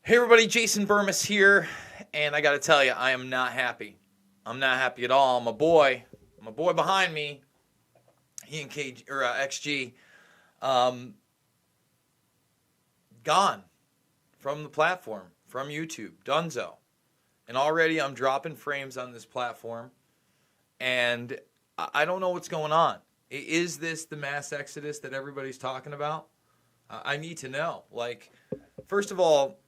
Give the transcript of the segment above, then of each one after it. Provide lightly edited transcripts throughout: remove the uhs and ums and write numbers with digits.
Hey everybody, Jason Burmis here, and I got to tell you, I am not happy. I'm not happy at all. My boy behind me, he and XG, um, gone from the platform, from YouTube, Dunzo, and already I'm dropping frames on this platform, and I don't know what's going on. Is this the mass exodus that everybody's talking about? I need to know. First of all,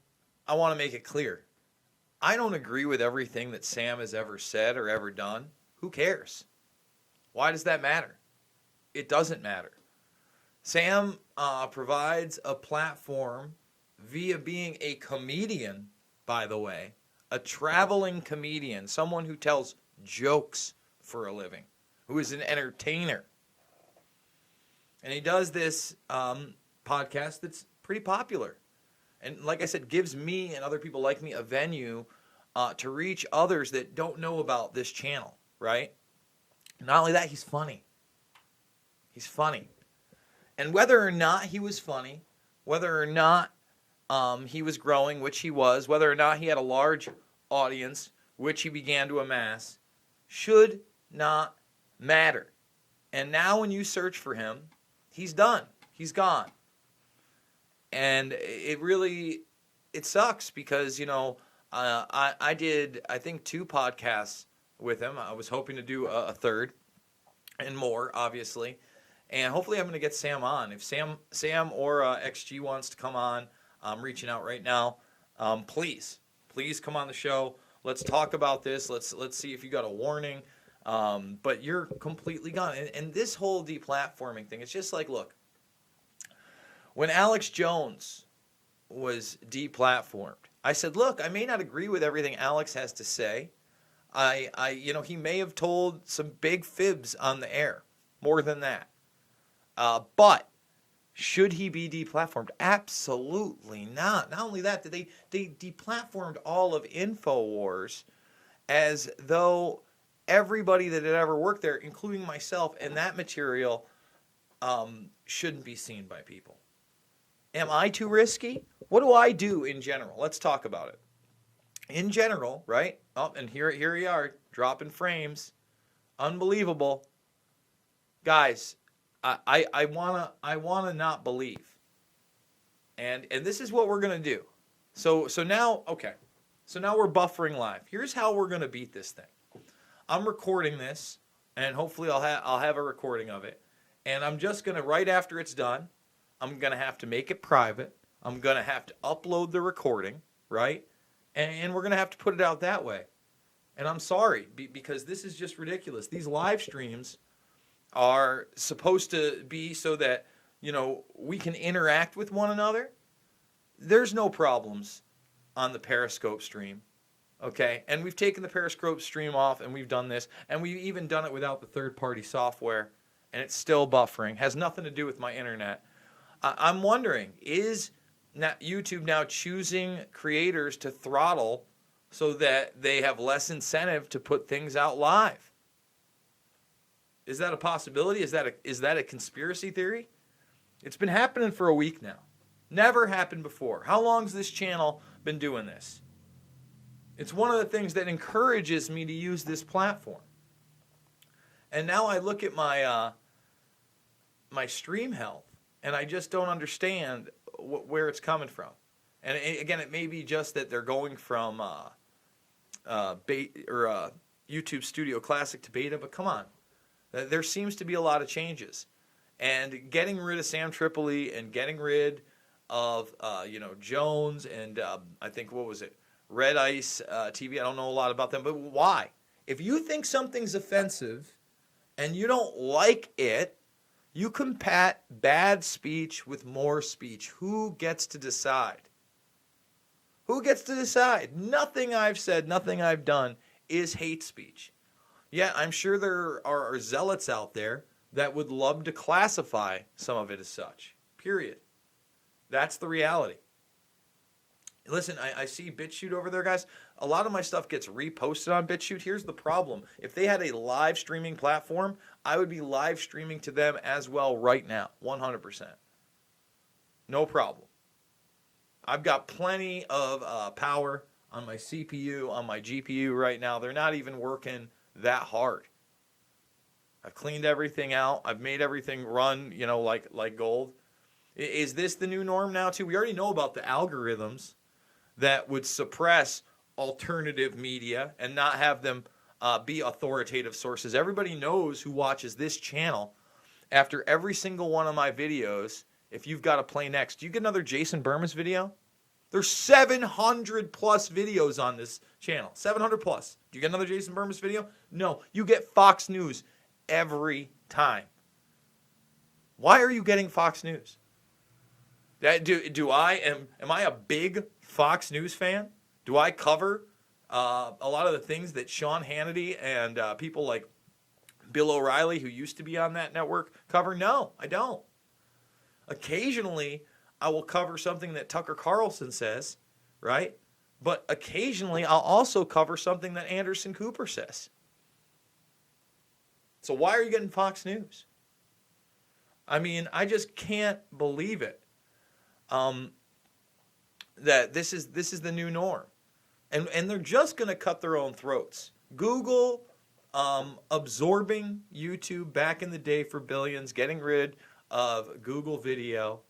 I want to make it clear. I don't agree with everything that Sam has ever said or ever done. Who cares? Why does that matter? It doesn't matter. Sam provides a platform via being a comedian, by the way, a traveling comedian, someone who tells jokes for a living, who is an entertainer. And he does this podcast that's pretty popular. And like I said, gives me and other people like me a venue to reach others that don't know about this channel, right? Not only that, he's funny. He's funny. And whether or not he was funny, whether or not he was growing, which he was, whether or not he had a large audience, which he began to amass, should not matter. And now when you search for him, he's done. He's gone. And it sucks because, I did, I think, 2 podcasts with him. I was hoping to do a third and more, obviously. And hopefully I'm going to get Sam on. If Sam or XG wants to come on, I'm reaching out right now. Please come on the show. Let's talk about this. Let's see if you got a warning. But you're completely gone. And this whole deplatforming thing, it's just like, look. When Alex Jones was deplatformed, I said, look, I may not agree with everything Alex has to say. He may have told some big fibs on the air, more than that. But should he be deplatformed? Absolutely not. Not only that, they deplatformed all of InfoWars as though everybody that had ever worked there, including myself, and that material shouldn't be seen by people. Am I too risky? What do I do in general? Let's talk about it. In general, right? Oh, and here we are, dropping frames. Unbelievable. Guys, I wanna not believe. And this is what we're gonna do. So now we're buffering live. Here's how we're gonna beat this thing. I'm recording this, and hopefully I'll have a recording of it. And I'm just gonna, right after it's done, I'm going to have to make it private. I'm going to have to upload the recording, right? And we're going to have to put it out that way. And I'm sorry, because this is just ridiculous. These live streams are supposed to be so that, we can interact with one another. There's no problems on the Periscope stream, okay? And we've taken the Periscope stream off, and we've done this. And we've even done it without the third-party software, and it's still buffering. Has nothing to do with my internet. I'm wondering, is YouTube now choosing creators to throttle so that they have less incentive to put things out live? Is that a possibility? Is that a conspiracy theory? It's been happening for a week now. Never happened before. How long's this channel been doing this? It's one of the things that encourages me to use this platform. And now I look at my my stream health. And I just don't understand where it's coming from. And again, it may be just that they're going from YouTube Studio Classic to beta, but come on. There seems to be a lot of changes. And getting rid of Sam Tripoli and getting rid of Jones and I think, what was it? Red Ice TV. I don't know a lot about them, but why? If you think something's offensive and you don't like it, you combat bad speech with more speech. Who gets to decide? Who gets to decide? Nothing I've said, nothing I've done is hate speech. Yet I'm sure there are zealots out there that would love to classify some of it as such. Period. That's the reality. Listen, I see BitChute over there, guys. A lot of my stuff gets reposted on BitChute. Here's the problem. If they had a live streaming platform, I would be live streaming to them as well right now, 100%. No problem. I've got plenty of power on my CPU, on my GPU right now. They're not even working that hard. I've cleaned everything out. I've made everything run, like gold. Is this the new norm now too? We already know about the algorithms that would suppress alternative media and not have them be authoritative sources. Everybody knows who watches this channel. After every single one of my videos, if you've got to play next, do you get another Jason Burmis video? There's 700 plus videos on this channel. 700 plus. Do you get another Jason Burmis video? No. You get Fox News every time. Why are you getting Fox News? Am I a big Fox News fan? Do I cover a lot of the things that Sean Hannity and people like Bill O'Reilly, who used to be on that network, cover? No, I don't. Occasionally, I will cover something that Tucker Carlson says, right? But occasionally, I'll also cover something that Anderson Cooper says. So why are you getting Fox News? I mean, I just can't believe it. That this is the new norm. And they're just going to cut their own throats. Google absorbing YouTube back in the day for billions, getting rid of Google Video,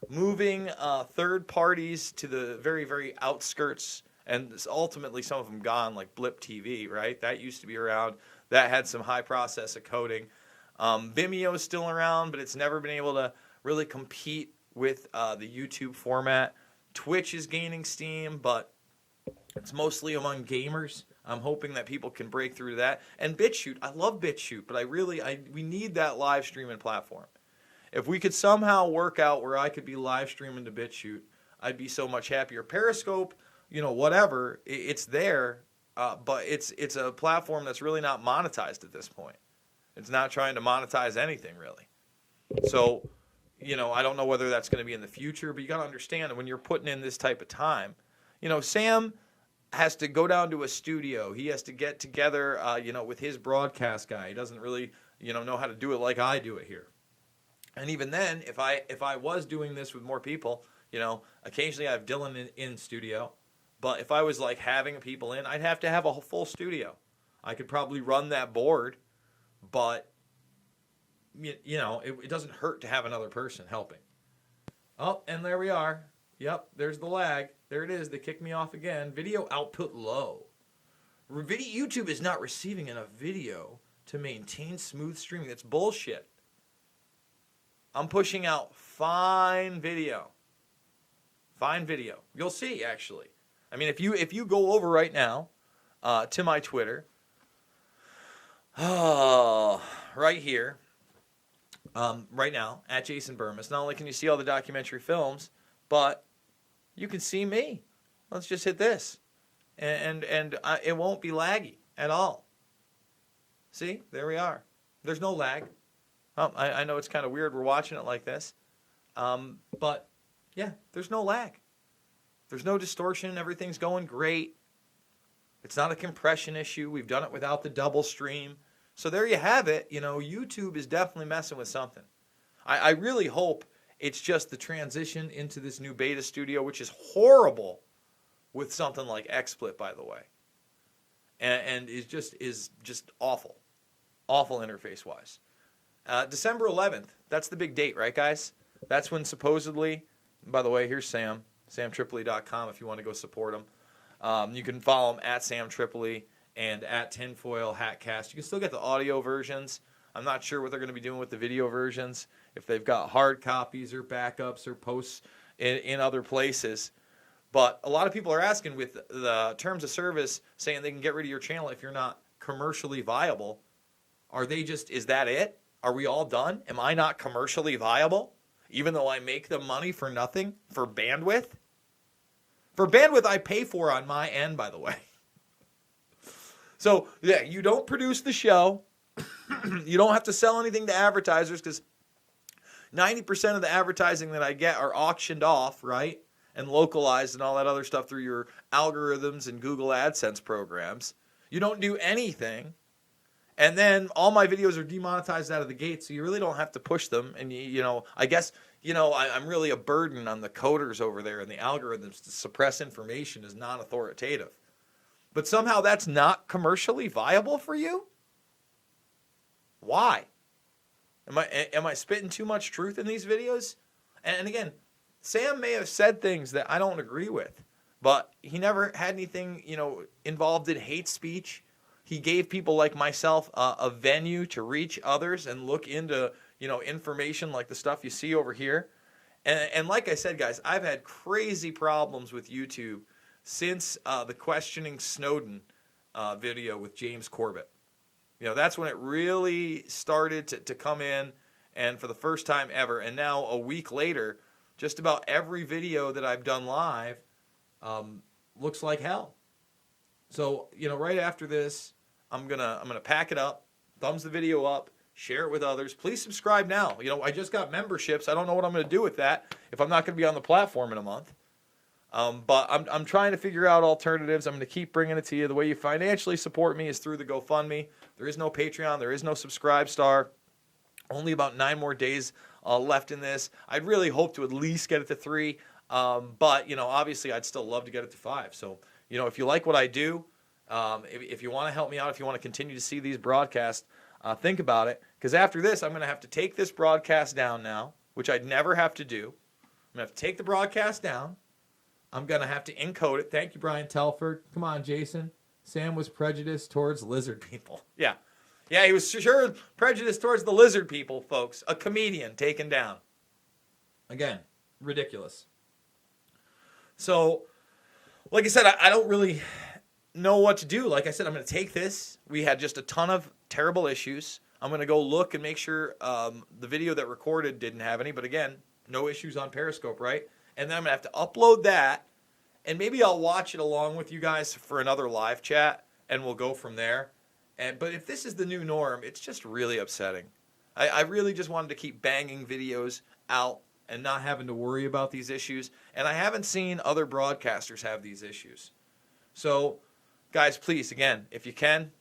moving third parties to the very, very outskirts, and ultimately some of them gone, like Blip TV, right? That used to be around. That had some high process of coding. Vimeo is still around, but it's never been able to really compete with the YouTube format. Twitch is gaining steam, but it's mostly among gamers. I'm hoping that people can break through to that. And BitChute, I love BitChute, but we need that live streaming platform. If we could somehow work out where I could be live streaming to BitChute, I'd be so much happier. Periscope, whatever, it's there, but it's a platform that's really not monetized at this point. It's not trying to monetize anything, really. So, I don't know whether that's going to be in the future, but you got to understand that when you're putting in this type of time, Sam has to go down to a studio. He has to get together, with his broadcast guy. He doesn't really, know how to do it like I do it here. And even then, if I was doing this with more people, occasionally I have Dylan in studio, but if I was like having people in, I'd have to have a full studio. I could probably run that board, but it doesn't hurt to have another person helping. Oh, and there we are. Yep, there's the lag. There it is. They kicked me off again. Video output low. YouTube is not receiving enough video to maintain smooth streaming. That's bullshit. I'm pushing out fine video. Fine video. You'll see, actually. I mean, if you go over right now to my Twitter, right here, right now, at Jason Burmis, not only can you see all the documentary films, but you can see me. Let's just hit this. And it won't be laggy at all. See? There we are. There's no lag. I know it's kind of weird we're watching it like this. But, yeah, there's no lag. There's no distortion. Everything's going great. It's not a compression issue. We've done it without the double stream. So there you have it. YouTube is definitely messing with something. I really hope it's just the transition into this new beta studio, which is horrible with something like XSplit, by the way. And is just awful. Awful interface-wise. December 11th, that's the big date, right, guys? That's when supposedly, by the way, here's Sam, samtripoli.com if you want to go support him. You can follow him at Sam Tripoli and at Tinfoil Hatcast. You can still get the audio versions. I'm not sure what they're going to be doing with the video versions, if they've got hard copies or backups or posts in other places. But a lot of people are asking with the terms of service saying they can get rid of your channel if you're not commercially viable. Is that it? Are we all done? Am I not commercially viable? Even though I make the money for nothing? For bandwidth? For bandwidth I pay for on my end, by the way. So, yeah, you don't produce the show. You don't have to sell anything to advertisers because 90% of the advertising that I get are auctioned off, right? And localized and all that other stuff through your algorithms and Google AdSense programs. You don't do anything. And then all my videos are demonetized out of the gate, so you really don't have to push them. And, I guess I'm really a burden on the coders over there and the algorithms to suppress information as non-authoritative. But somehow that's not commercially viable for you? Why? Am I spitting too much truth in these videos? And again, Sam may have said things that I don't agree with, but he never had anything, involved in hate speech. He gave people like myself a venue to reach others and look into, information like the stuff you see over here. And like I said, guys, I've had crazy problems with YouTube since the questioning Snowden video with James Corbett. That's when it really started to come in, and for the first time ever. And now a week later, just about every video that I've done live looks like hell. So, right after this, I'm gonna pack it up, thumbs the video up, share it with others. Please subscribe now. I just got memberships. I don't know what I'm gonna do with that if I'm not gonna be on the platform in a month. But I'm trying to figure out alternatives. I'm going to keep bringing it to you. The way you financially support me is through the GoFundMe. There is no Patreon. There is no Subscribe Star. Only about 9 more days left in this. I'd really hope to at least get it to 3. But, obviously I'd still love to get it to 5. So, if you like what I do, if you want to help me out, if you want to continue to see these broadcasts, think about it. Because after this, I'm going to have to take this broadcast down now, which I'd never have to do. I'm going to have to take the broadcast down. I'm going to have to encode it. Thank you, Brian Telford. Come on, Jason. Sam was prejudiced towards lizard people. Yeah, he was sure prejudiced towards the lizard people, folks. A comedian taken down. Again, ridiculous. So, like I said, I don't really know what to do. Like I said, I'm going to take this. We had just a ton of terrible issues. I'm going to go look and make sure the video that recorded didn't have any. But again, no issues on Periscope, right? And then I'm going to have to upload that, and maybe I'll watch it along with you guys for another live chat, and we'll go from there. But if this is the new norm, it's just really upsetting. I really just wanted to keep banging videos out and not having to worry about these issues. And I haven't seen other broadcasters have these issues. So, guys, please, again, if you can,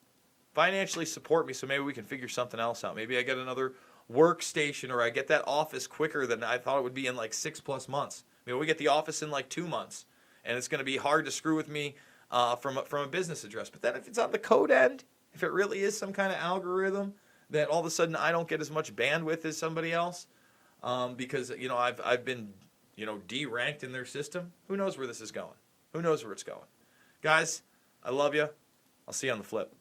financially support me so maybe we can figure something else out. Maybe I get another workstation, or I get that office quicker than I thought it would be in like 6+ months. We get the office in like 2 months, and it's going to be hard to screw with me from a business address. But then if it's on the code end, if it really is some kind of algorithm that all of a sudden I don't get as much bandwidth as somebody else because I've been deranked in their system, who knows where this is going? Who knows where it's going? Guys, I love you. I'll see you on the flip.